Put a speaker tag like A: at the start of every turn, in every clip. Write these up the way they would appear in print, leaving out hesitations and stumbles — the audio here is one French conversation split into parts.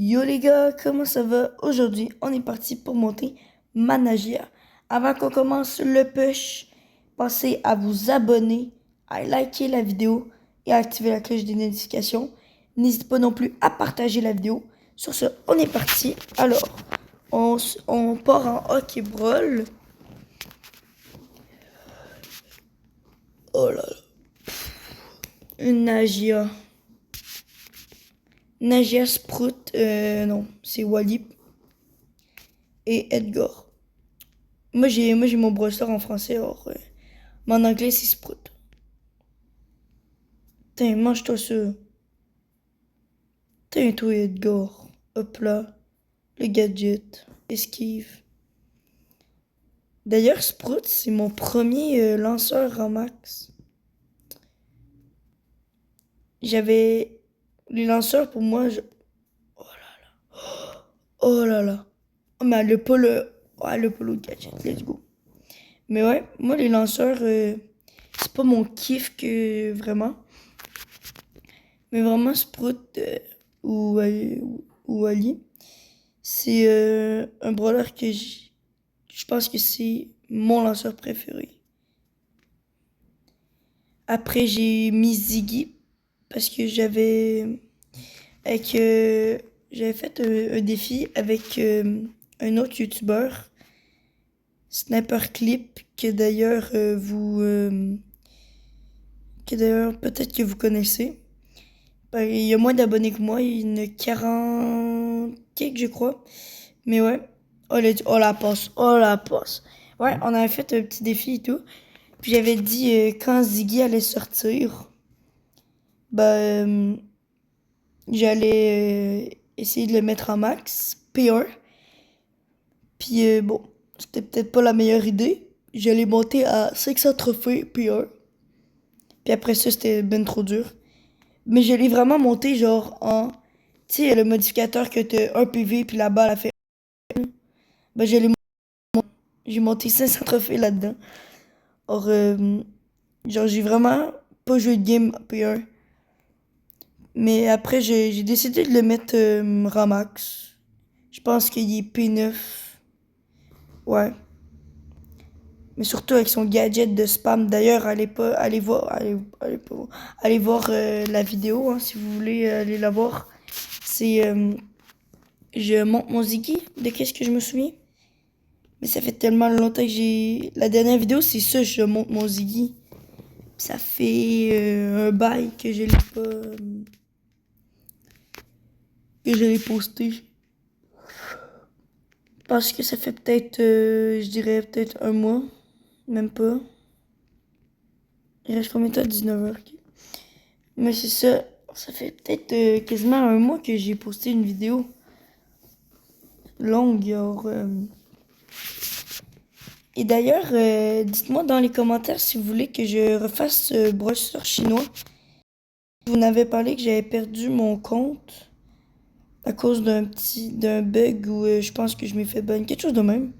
A: Yo les gars, comment ça va? Aujourd'hui, on est parti pour monter Managia. Avant qu'on commence le push, pensez à vous abonner, à liker la vidéo et à activer la cloche des notifications. N'hésitez pas non plus à partager la vidéo. Sur ce, on est parti. Alors, on part en hockey brawl. Oh là là. Une Nagia. Nagia Sprout, non, c'est Wally et Edgar. Moi j'ai mon brosseur en français, mais en anglais c'est Sprout. Tiens, mange-toi ça. Tiens, toi Edgar. Hop là, le gadget, esquive. D'ailleurs, Sprout, c'est mon premier lanceur en max. J'avais les lanceurs pour moi. Oh là là. Oh là là. Oh, mais le polo. Ouais, le polo gadget, let's go. Mais ouais, moi les lanceurs, c'est pas mon kiff que vraiment. Mais vraiment, Sprout ou Ali, c'est un brawler que je pense que c'est mon lanceur préféré. Après, j'ai mis Ziggy parce que avec, j'avais fait un défi avec un autre youtubeur, Sniper Clip, que d'ailleurs peut-être que vous connaissez. Ben, il y a moins d'abonnés que moi, il y en a 40 quelques, je crois. Mais ouais. Oh la passe, oh la passe. Ouais, on avait fait un petit défi et tout. Puis j'avais dit quand Ziggy allait sortir, ben j'allais essayer de le mettre en max, P1. Puis bon, c'était peut-être pas la meilleure idée. J'allais monter à 500 trophées P1. Puis après ça, c'était ben trop dur. Mais je l'ai vraiment monté genre en... Tu sais, le modificateur que t'as un PV puis la balle a fait... Ben j'ai monté 500 trophées là-dedans. Or, genre j'ai vraiment pas joué de game P1. Mais après, j'ai décidé de le mettre Ramax. Je pense qu'il est P9. Ouais. Mais surtout avec son gadget de spam. D'ailleurs, allez voir la vidéo hein, si vous voulez aller la voir. C'est je monte mon Ziggy de qu'est-ce que je me souviens. Mais ça fait tellement longtemps que j'ai. La dernière vidéo, c'est ça, je monte mon Ziggy. Ça fait un bail que je l'ai pas. Que je l'ai posté. Parce que ça fait peut-être, je dirais peut-être un mois. Même pas. Il reste combien de temps? 19 heures. Ok. Mais c'est ça. Ça fait peut-être quasiment un mois que j'ai posté une vidéo longue. Et d'ailleurs, dites-moi dans les commentaires si vous voulez que je refasse ce brosseur chinois. Vous n'avez parlé que j'avais perdu mon compte à cause d'un bug où je pense que je m'ai fait ban, quelque chose de même.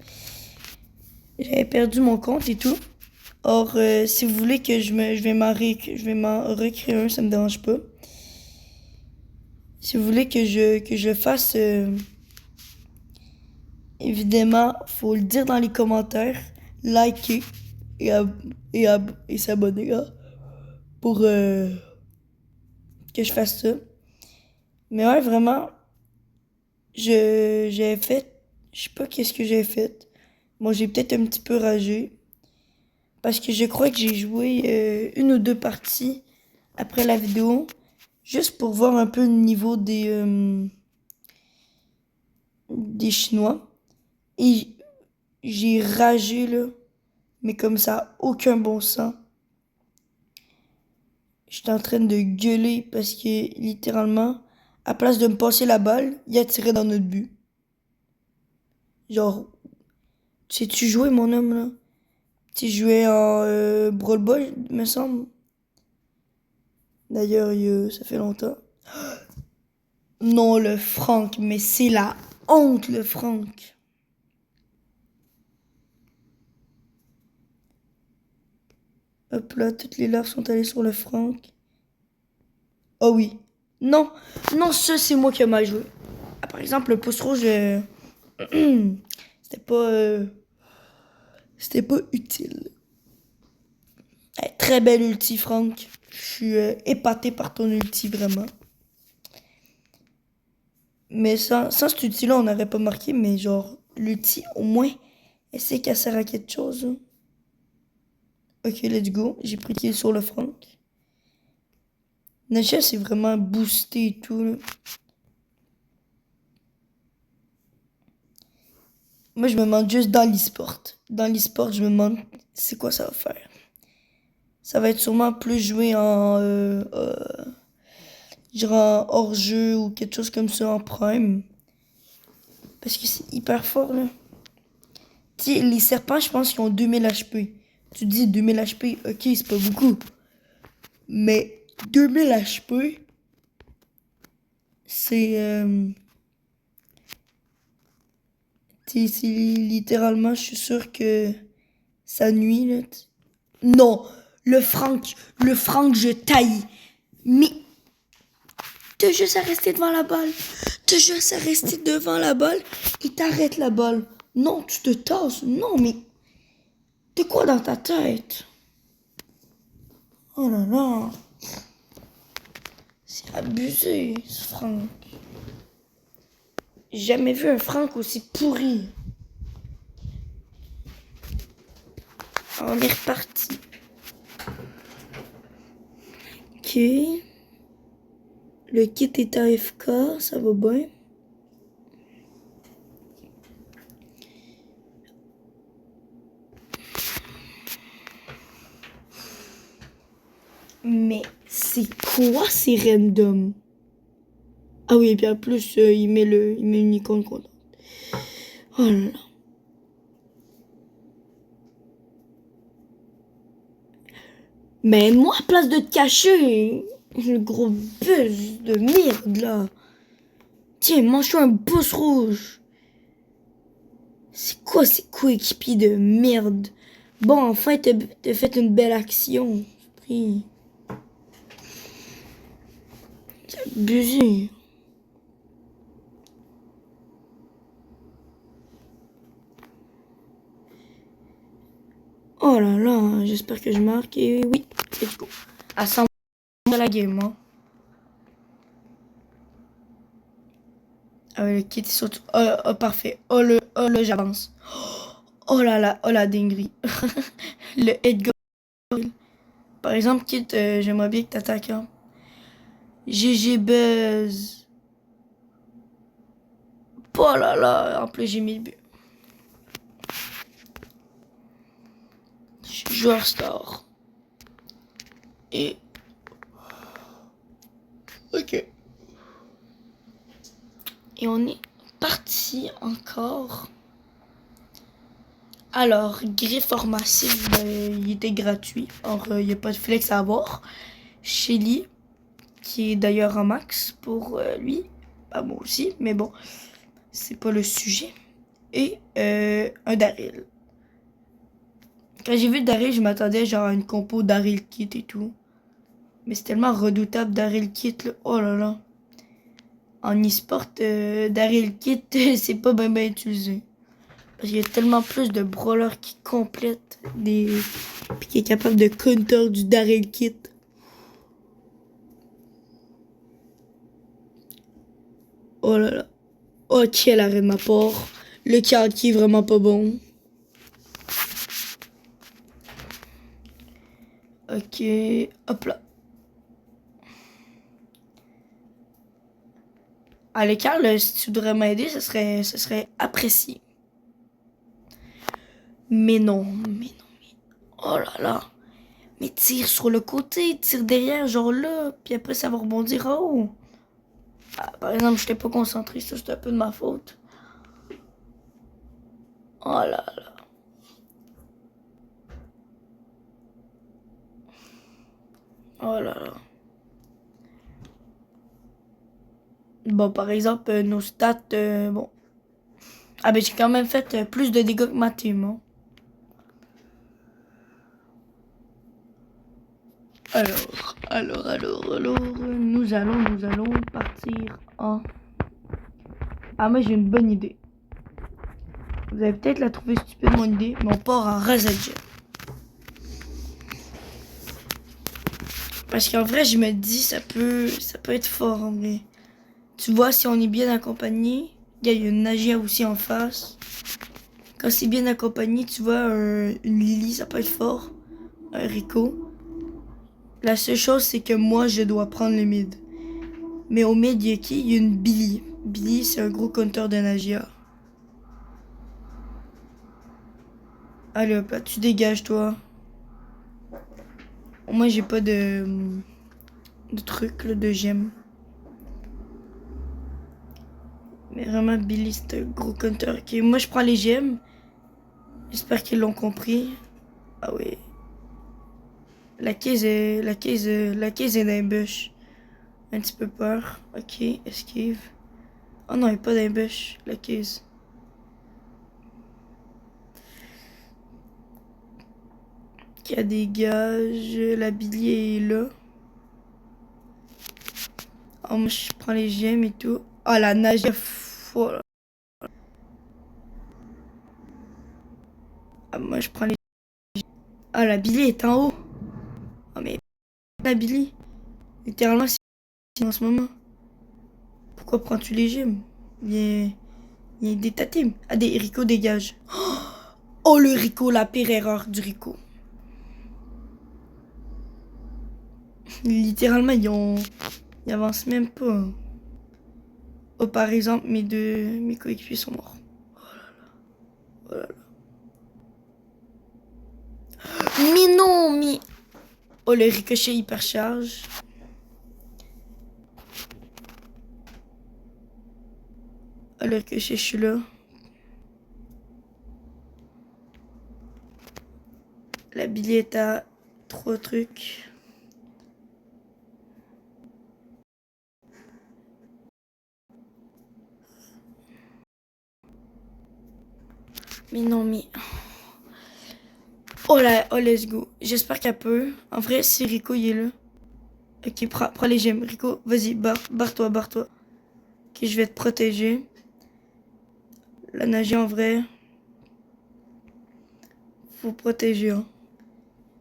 A: J'avais perdu mon compte et tout. Or, si vous voulez que je vais m'en recréer un, ça me dérange pas. Si vous voulez que je fasse, évidemment, faut le dire dans les commentaires, liker et s'abonner hein, pour que je fasse ça. Mais ouais, vraiment, j'avais fait, je sais pas qu'est-ce que j'ai fait. Bon, j'ai peut-être un petit peu ragé parce que je crois que j'ai joué une ou deux parties après la vidéo juste pour voir un peu le niveau des Chinois. Et j'ai ragé là, mais comme ça, aucun bon sens. J'étais en train de gueuler parce que littéralement, à place de me passer la balle, il a tiré dans notre but. Genre, sais-tu jouer mon homme là? Tu jouais en Brawl Ball, me semble. D'ailleurs, ça fait longtemps. Non, le Franck, mais c'est la honte, le Franck. Hop là, toutes les larves sont allées sur le Franck. Oh oui. Non, non, ça c'est moi qui ai mal joué. Par exemple, le pouce rouge, c'était pas utile. Très belle ulti, Franck. Je suis épaté par ton ulti, vraiment. Mais sans cet ulti-là, on n'aurait pas marqué, mais genre, l'ulti, au moins, elle sait qu'elle sert à quelque chose. Hein. Ok, let's go. J'ai pris kill sur le Franck. Nasha, c'est vraiment boosté et tout. Là. Moi, je me demande juste dans l'e-sport. Dans l'e-sport, je me demande c'est quoi ça va faire. Ça va être sûrement plus joué genre en hors-jeu ou quelque chose comme ça en prime. Parce que c'est hyper fort, là. Tu sais, les serpents, je pense qu'ils ont 2000 HP. Tu dis 2000 HP, ok, c'est pas beaucoup. Mais 2000 HP, c'est... c'est littéralement, je suis sûr que ça nuit, là. Non, le Franck, je taille. Mais t'as juste à rester devant la balle. T'as juste à rester devant la balle et t'arrêtes la balle. Non, tu te tasses. Non, mais t'es quoi dans ta tête? Oh là là. C'est abusé, ce Franck. J'ai jamais vu un Franck aussi pourri. On est reparti. Ok. Le kit est AFK, ça va bien. Mais c'est quoi ces random? Ah oui, et puis en plus, il met une icône contente. Oh là là. Mais moi, à place de te cacher, le gros buzz de merde là. Tiens, mange-toi un pouce rouge. C'est quoi ces coéquipiers de merde? Bon, enfin, t'as fait une belle action. Oui. C'est abusé. Oh là là, j'espère que je marque. Et oui, let's go. À 100 de la game, hein. Ah ouais, le kit est surtout. Oh, oh, parfait. Oh le, j'avance. Oh là là, oh la dinguerie. Le head goal. Par exemple, kit, j'aimerais bien que t'attaques. Hein. GG Buzz. Oh là là, en plus j'ai mis le but. Je suis joueur star. Et... Ok. Et on est parti encore. Alors, griffe hors massif, il était gratuit. Or, il n'y a pas de flex à avoir. Shelly, qui est d'ailleurs en max pour lui. Bah, moi aussi, mais bon, c'est pas le sujet. Et un Daryl. Quand j'ai vu Daryl, je m'attendais genre à une compo Daryl Kit et tout. Mais c'est tellement redoutable Daryl Kit, là. Oh là là. En e-sport, Daryl Kit, c'est pas bien utilisé. Parce qu'il y a tellement plus de brawlers qui complètent des... Puis qui est capable de counter du Daryl Kit. Oh là là. Oh, quel arrêt de ma part. Le qui est vraiment pas bon. Ok, hop là. Allez, Carl, si tu voudrais m'aider, ce serait apprécié. Mais non, mais non, mais... Oh là là. Mais tire sur le côté, tire derrière, genre là, puis après ça va rebondir en haut. Ah, par exemple, je n'étais pas concentré, ça c'est un peu de ma faute. Oh là là. Oh là là. Bon, par exemple, nos stats, bon. Ah ben j'ai quand même fait plus de dégâts que ma team, hein. Alors, nous allons partir en Ah, moi j'ai une bonne idée. Vous allez peut-être la trouver stupide mon idée, mais on part en Razed Gem. Parce qu'en vrai, je me dis, ça peut être fort en vrai. Tu vois, si on est bien accompagné, il y a une Nagia aussi en face. Quand c'est bien accompagné, tu vois, une Lily, ça peut être fort. Un Rico. La seule chose, c'est que moi, je dois prendre le mid. Mais au mid, il y a qui? Il y a une Billy. Billy, c'est un gros counter de Nagia. Allez hop là, tu dégages toi. Moi, j'ai pas de truc, là, de gemmes. Mais vraiment, Billy, c'est un gros counter. Ok, moi, je prends les gemmes. J'espère qu'ils l'ont compris. Ah oui. La caisse est d'ambush. Un petit peu peur. Ok, esquive. Oh non, il n'y a pas d'ambush, la caisse. Qui a des gages. La Billy est là. Oh, moi, je prends les gemmes et tout. Oh, la nage. Oh, ah, moi, je prends les. Ah, la Billy est en haut. Oh, mais la Billy. Littéralement, c'est en ce moment. Pourquoi prends-tu les gemmes? Il y a des tatimes. Ah, des Rico dégage. Oh, le Rico, la pire erreur du Rico. Littéralement, ils avancent même pas. Oh, par exemple, mes coéquipiers sont morts. Oh là là. Mais non, mais. Oh, le ricochet hypercharge. Oh, le ricochet, je suis là. La Billy est à 3 trucs. Mais non, mais. Oh là, oh, let's go. J'espère qu'elle peut. En vrai, si Rico, il est là. Ok, prends les gemmes. Rico, vas-y, barre-toi, barre-toi. Ok, je vais te protéger. La nager en vrai. Faut protéger, hein.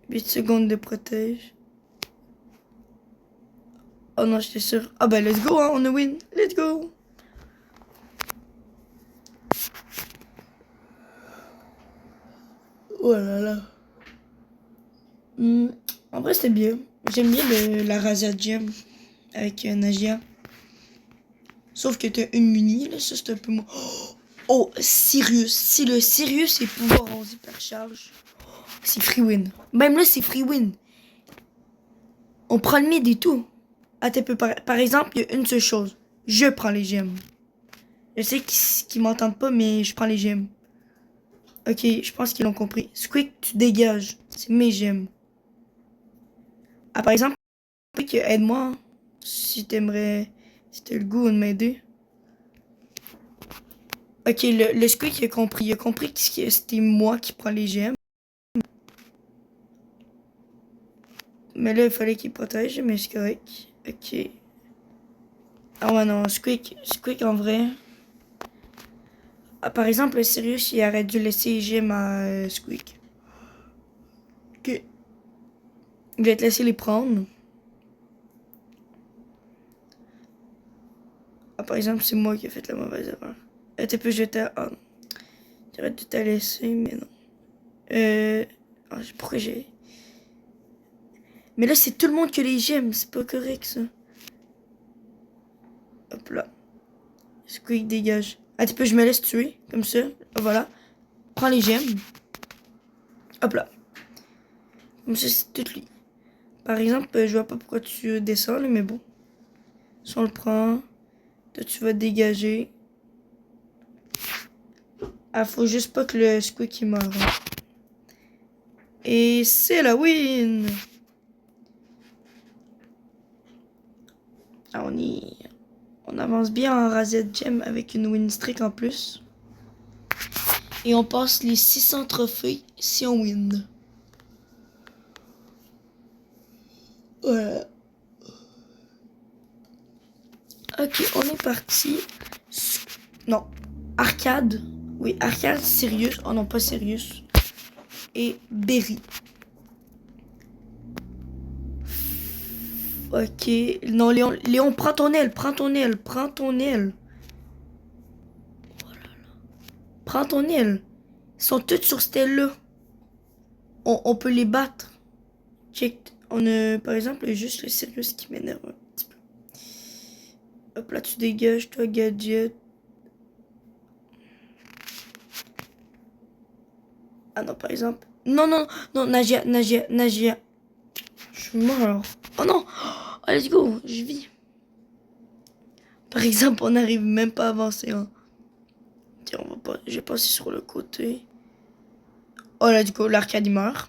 A: 8 secondes de protège. Oh non, j'étais sûr. Ah bah, let's go, hein, on a win. Let's go. Oh là là. Hmm, en vrai, c'était bien. J'aime bien la Razia Gem avec Nagia. Sauf que t'as une muni, là, ça c'est un peu moins. Oh, Sirius. Si le Sirius est pouvoir en hypercharge, c'est free win. Même là, c'est free win. On prend le mid et tout. Attends, par exemple, il y a une seule chose. Je prends les gemmes. Je sais qu'ils m'entendent pas, mais je prends les gemmes. Ok, je pense qu'ils l'ont compris. Squeak, tu dégages. C'est mes gemmes. Ah, par exemple, Squeak, aide-moi, hein, si t'aimerais. Si t'as le goût de m'aider. Ok, le Squeak, il a compris. Il a compris que c'était moi qui prends les gemmes. Mais là, il fallait qu'il protège, mais c'est correct. Ok. Ah ouais, non, Squeak en vrai. Ah, par exemple, le Sirius, il aurait dû laisser les gemmes à Squeak. Ok. Je vais te laisser les prendre. Ah, par exemple, c'est moi qui ai fait la mauvaise erreur. T'es peu jeté. Ah, j'aurais dû te laisser, mais non. Pourquoi j'ai. Mais là, c'est tout le monde que les gemmes. C'est pas correct, ça. Hop là. Squeak dégage. Ah, tu peux, je me laisse tuer. Comme ça. Voilà. Prends les gemmes. Hop là. Comme ça, c'est tout lui. Par exemple, je vois pas pourquoi tu descends, là, mais bon. Si on le prend. Toi, tu vas dégager. Ah, faut juste pas que le Squeak il meure. Hein. Et c'est la win! Ah, on avance bien en Razed Gem avec une win streak en plus. Et on passe les 600 trophées si on win. Voilà. Ok, on est parti. Non. Arcade. Oui, Arcade, Sirius. Oh non, pas Sirius. Et Berry. Ok. Non, Léon, Léon, prends ton aile, prends ton aile, prends ton aile. Oh là là. Prends ton aile. Ils sont tous sur cette aile-là. On peut les battre. Check. On a, par exemple, juste le Sirius qui m'énerve un petit peu. Hop là, tu dégages, toi, gadget. Ah non, par exemple. Non, non, non, Nagia, Nagia, Nagia. Je suis mort. Oh non. Oh, let's go, je vis. Par exemple, on n'arrive même pas à avancer. Hein. Tiens, on va pas. Je vais passer sur le côté. Oh, let's go, l'arcade il meurt.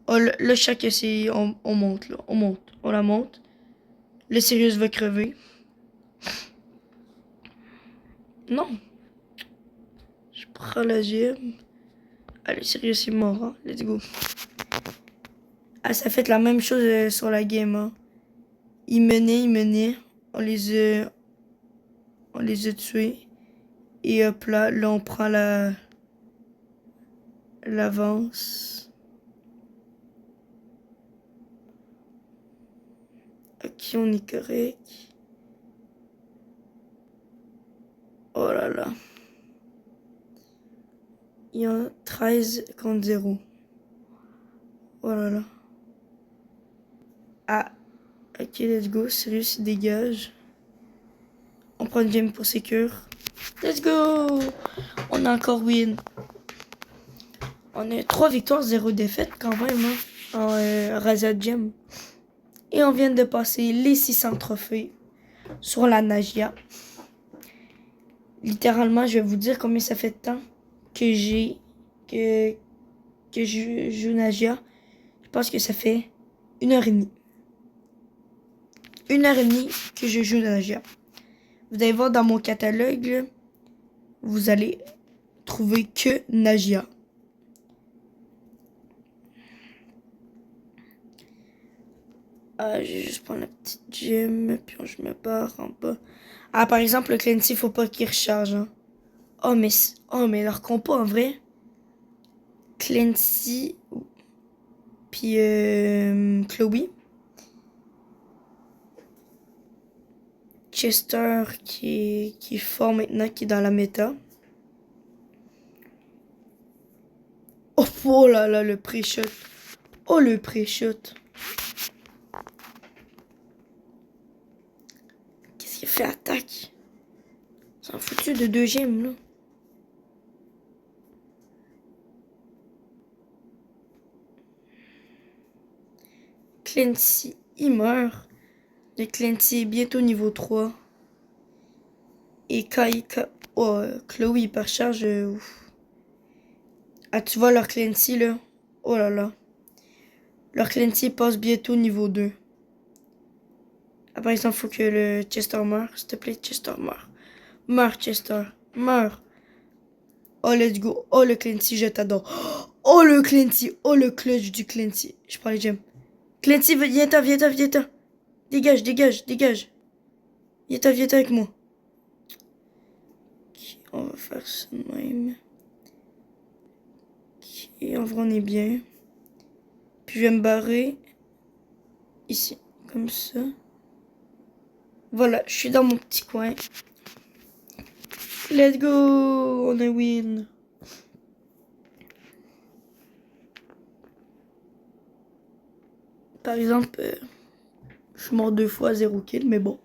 A: Oh, le chat c'est. On monte là. On monte. On la monte. Le Sirius va crever. Non. Je prends la gemme. Ah, le Sirius est mort. Hein. Let's go. Ah, ça fait la même chose sur la game. Hein. Ils menaient. On les a tués. Et hop là, on prend l'avance. Ok, on est correct. Oh là là. Il y a 13 contre 0. Oh là là. Ah. Ok, let's go. Sirius, dégage. On prend une game pour Secure. Let's go! On a encore win. On a 3 victoires, 0 défaites quand même. Hein, en Razad Gem. Et on vient de passer les 600 trophées sur la Nagia. Littéralement, je vais vous dire combien ça fait de temps que je joue Nagia. Je pense que ça fait 1h30. 1h30 que je joue Nagia. Vous allez voir dans mon catalogue, là, vous allez trouver que Nagia. Ah, je vais juste prendre la petite gemme, puis je me barre en bas. Ah, par exemple, le Clancy, faut pas qu'il recharge. Hein. Oh, mais leur compo, en vrai. Clancy, puis Chloe. Chester qui est fort maintenant, qui est dans la méta. Oh là là, le pré-shot. Oh, le pré-shot. Qu'est-ce qu'il fait attaque? C'est un foutu de 2 gemmes, là. Clancy, il meurt. Le Clancy est bientôt niveau 3. Et oh, Chloe, par charge. Ouf. Ah, tu vois leur Clancy, là? Oh là là. Leur Clancy passe bientôt niveau 2. Ah, par exemple, faut que le Chester meure. S'il te plaît, Chester meure. Meurs, Chester. Meurs. Oh, let's go. Oh, le Clancy, je t'adore. Oh, le Clancy. Oh, le clutch du Clancy. Je prends les gemmes. Clancy, viens-t'en, viens-t'en, viens-t'en. Dégage, dégage, dégage. Viens-t'en, viens-t'en avec moi. Ok, on va faire ça de même. Ok, en vrai, on est bien. Puis je vais me barrer. Ici, comme ça. Voilà, je suis dans mon petit coin. Let's go! On a win. Par exemple, je suis mort 2 fois, 0 kill, mais bon.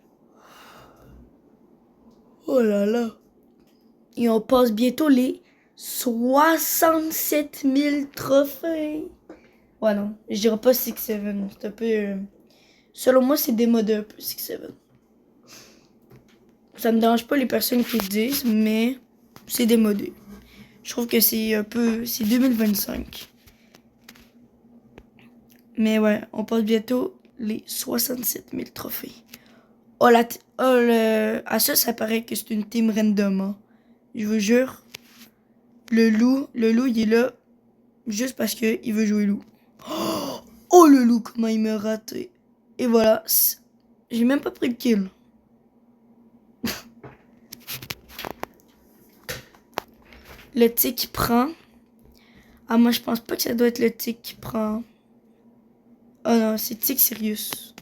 A: Oh là là. Et on passe bientôt les 67 000 trophées. Ouais, non, je dirais pas 6-7. C'est un peu... selon moi, c'est démodé un peu, 6-7. Ça me dérange pas les personnes qui le disent, mais c'est démodé. Je trouve que c'est un peu... c'est 2025. Mais ouais, on passe bientôt les 67 000 trophées. Oh, à ça paraît que c'est une team random. Hein. Je vous jure. Le loup, il est là juste parce qu'il veut jouer loup. Oh, le loup, comment il m'a raté. Et voilà. J'ai même pas pris le kill. le tic qui prend. Ah, moi, je pense pas que ça doit être le tic qui prend. Oh non, c'est tic Sirius.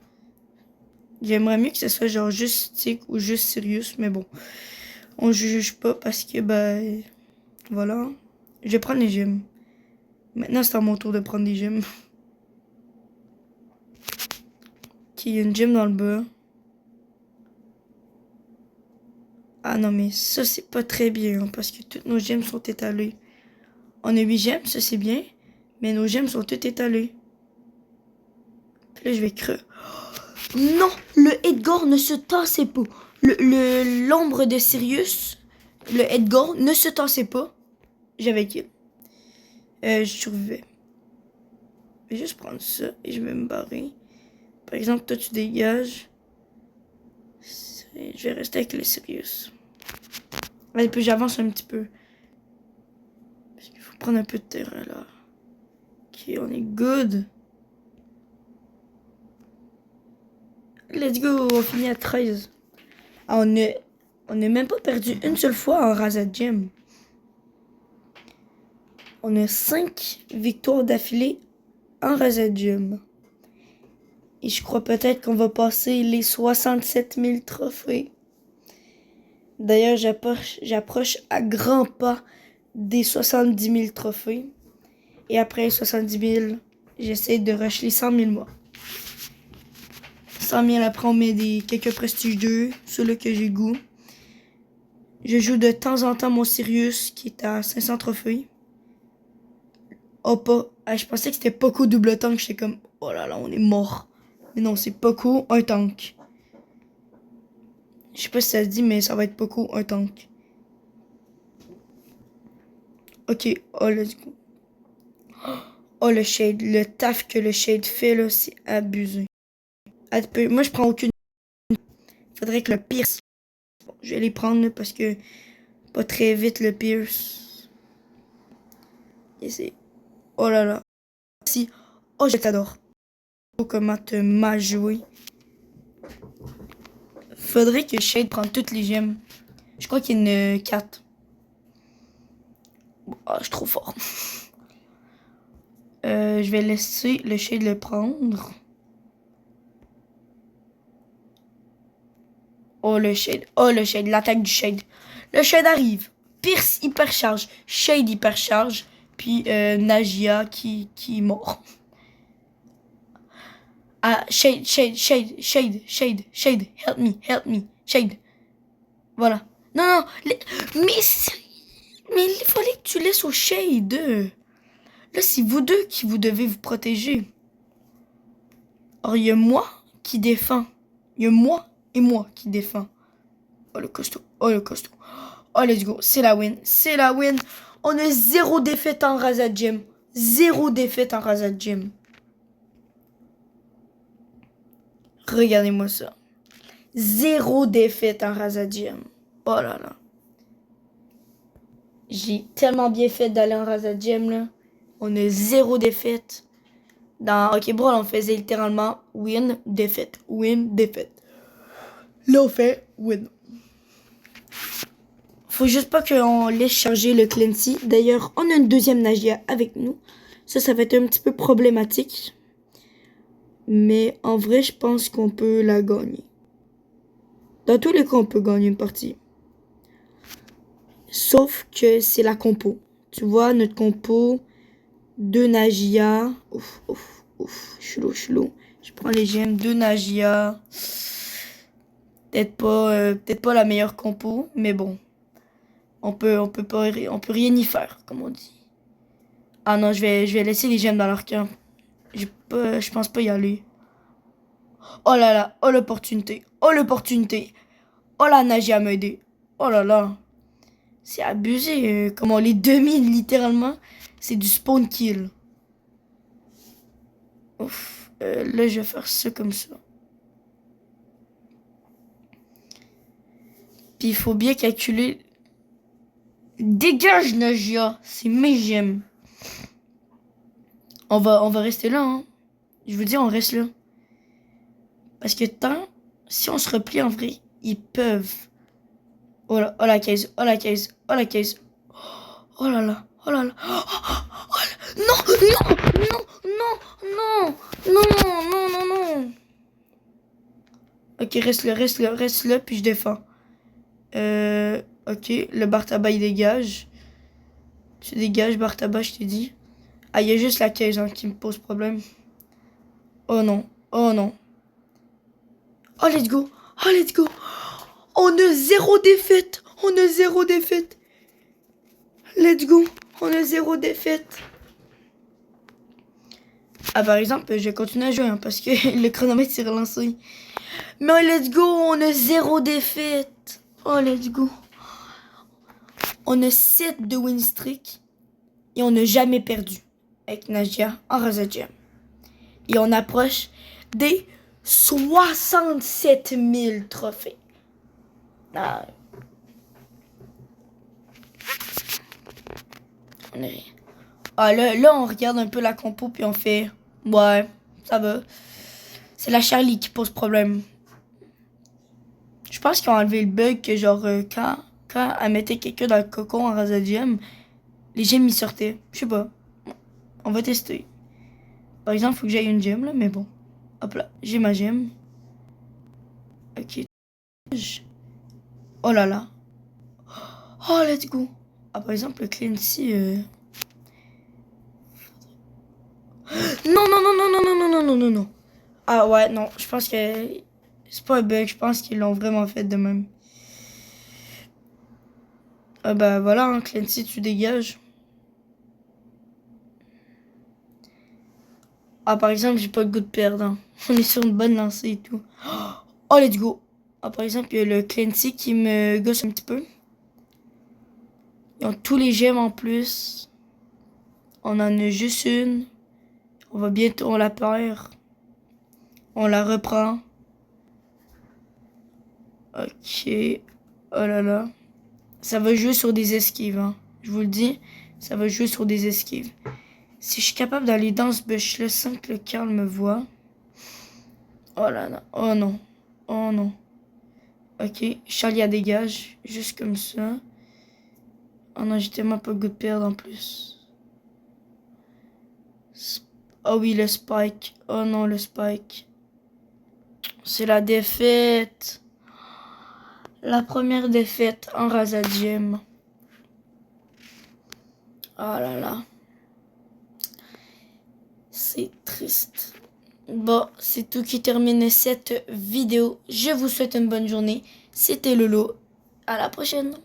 A: J'aimerais mieux que ce soit genre juste tic ou juste Sirius, mais bon. On juge pas parce que, ben, voilà. Je vais prendre les gemmes. Maintenant, c'est à mon tour de prendre des gemmes. Ok, il y a une gemme dans le bas. Ah non, mais ça, c'est pas très bien, hein, parce que toutes nos gemmes sont étalées. On a 8 gemmes, ça c'est bien, mais nos gemmes sont toutes étalées. Puis là, je vais creux. Non, le Edgar ne se tassait pas. L'ombre de Sirius, le Edgar ne se tassait pas. J'avais kill. Je survivais. Je vais juste prendre ça et je vais me barrer. Par exemple, toi, tu dégages. Je vais rester avec le Sirius. Allez, puis j'avance un petit peu. Parce qu'il faut prendre un peu de terrain, là. Ok, on est good. Let's go, on finit à 13. Ah, on n'a même pas perdu une seule fois en Razad Gem. On a 5 victoires d'affilée en Razad Gem. Et je crois peut-être qu'on va passer les 67 000 trophées. D'ailleurs, j'approche à grands pas des 70 000 trophées. Et après 70 000, j'essaie de rush les 100 000 mois. 100 000, après on met quelques prestiges 2, ceux-là que j'ai goût. Je joue de temps en temps mon Sirius qui est à 500 trophées. Oh pas, ah, je pensais que c'était Poco double tank, j'étais comme, oh là là, on est mort. Mais non, c'est Poco, un tank. Je sais pas si ça se dit, mais ça va être Poco, un tank. Ok, oh let's go. Oh le shade, le taf que le shade fait là, c'est abusé. Moi je prends aucune. Faudrait que le Pierce. Bon, je vais les prendre là, parce que pas très vite le Pierce. Et c'est. Oh là là. Si. Oh je t'adore. Oh comment te mal joué. Faudrait que Shade prenne toutes les gemmes. Je crois qu'il y en a 4. Ah, je suis trop fort. Je vais laisser le Shade le prendre. Oh le Shade. Oh le Shade. L'attaque du Shade. Le Shade arrive. Pierce hypercharge. Shade hypercharge. Puis Nagia qui est mort. Ah, Shade. Help me. Shade. Voilà. Non. Mais il fallait que tu laisses au Shade. Là, c'est vous deux qui vous devez vous protéger. Or, il y a moi qui défends. Il y a moi et moi qui défends. Oh, le costaud. Oh, let's go. C'est la win. On a 0 défaite en Razad Gem. 0 défaite en Razad Gem. Regardez-moi ça. 0 défaite en Razad Gem. Oh là là. J'ai tellement bien fait d'aller en Razad Gem, là. On a 0 défaite. Dans Ok Brawl, on faisait littéralement win, défaite. Là, on fait win. Faut juste pas qu'on laisse charger le Clancy. D'ailleurs, on a une deuxième Nagia avec nous. Ça va être un petit peu problématique. Mais en vrai, je pense qu'on peut la gagner. Dans tous les cas, on peut gagner une partie. Sauf que c'est la compo. Tu vois, notre compo, 2 Nagia. Ouf. Je suis lourd. Je prends les gemmes, 2 Nagia. Peut-être pas la meilleure compo, mais bon. On peut rien y faire, comme on dit. Ah non, je vais laisser les gemmes dans leur camp. Je pense pas y aller. Oh là là, oh l'opportunité. Oh la Nagia m'a aidé. Oh là là. C'est abusé, comment les 2000 littéralement, c'est du spawn kill. Ouf, là je vais faire ça comme ça. Puis il faut bien calculer. Dégage Nagia, c'est mes gemmes. On va rester là, hein. Je vous dis, on reste là. Parce que si on se replie en vrai, ils peuvent. Oh la case. Oh là là. Oh là là. Oh là. Non, non, non, non, non, non, non, non. Ok, reste là, puis je défends. Ok, le bar tabac, il dégage. Tu dégages, bar tabac, je t'ai dit. Ah, il y a juste la caisse hein, qui me pose problème. Oh non, oh non. Oh, let's go. Oh, let's go. On a 0 défaite. On a 0 défaite. Let's go. On a 0 défaite. Ah, par exemple, je vais continuer à jouer hein, parce que le chronomètre s'est relancé. Mais let's go. On a 0 défaite. Oh, let's go. On a 7 de win streak. Et on n'a jamais perdu avec Nadia en Razadium. Et on approche des 67 000 trophées. Ah. Là, on regarde un peu la compo puis on fait ouais, ça va. C'est la Charlie qui pose problème. Je pense qu'ils ont enlevé le bug que genre quand elle mettait quelqu'un dans le cocon en Razadium, les gemmes y sortaient. Je sais pas. On va tester. Par exemple, faut que j'aille une gemme là, mais bon. Hop là, j'ai ma gemme. Ok. Oh là là. Oh, let's go. Ah, par exemple, le Clancy. Non, non, non, non, non, non, non, non, non, non, non. Ah ouais, non, je pense que c'est pas un bug, je pense qu'ils l'ont vraiment fait de même. Ah bah voilà, hein, Clancy, tu dégages. Ah, par exemple, j'ai pas le goût de perdre. Hein. On est sur une bonne lancée et tout. Oh, let's go. Ah, par exemple, il y a le Clancy qui me gosse un petit peu. Ils ont tous les gemmes en plus. On en a juste une. On va bientôt, on la perd. On la reprend. Ok. Oh là là. Ça va jouer sur des esquives, hein. Je vous le dis, ça va jouer sur des esquives. Si je suis capable d'aller dans ce bush-là sans que le Carl me voit. Oh là là. Oh non. Oh non. Ok. Charlie a dégage. Juste comme ça. Oh non, j'ai tellement pas le goût de perdre en plus. Oh oui, le spike. Oh non, le spike. C'est la défaite. La première défaite en Razadium. Oh là là. C'est triste. Bon, c'est tout qui termine cette vidéo. Je vous souhaite une bonne journée. C'était Lolo. À la prochaine.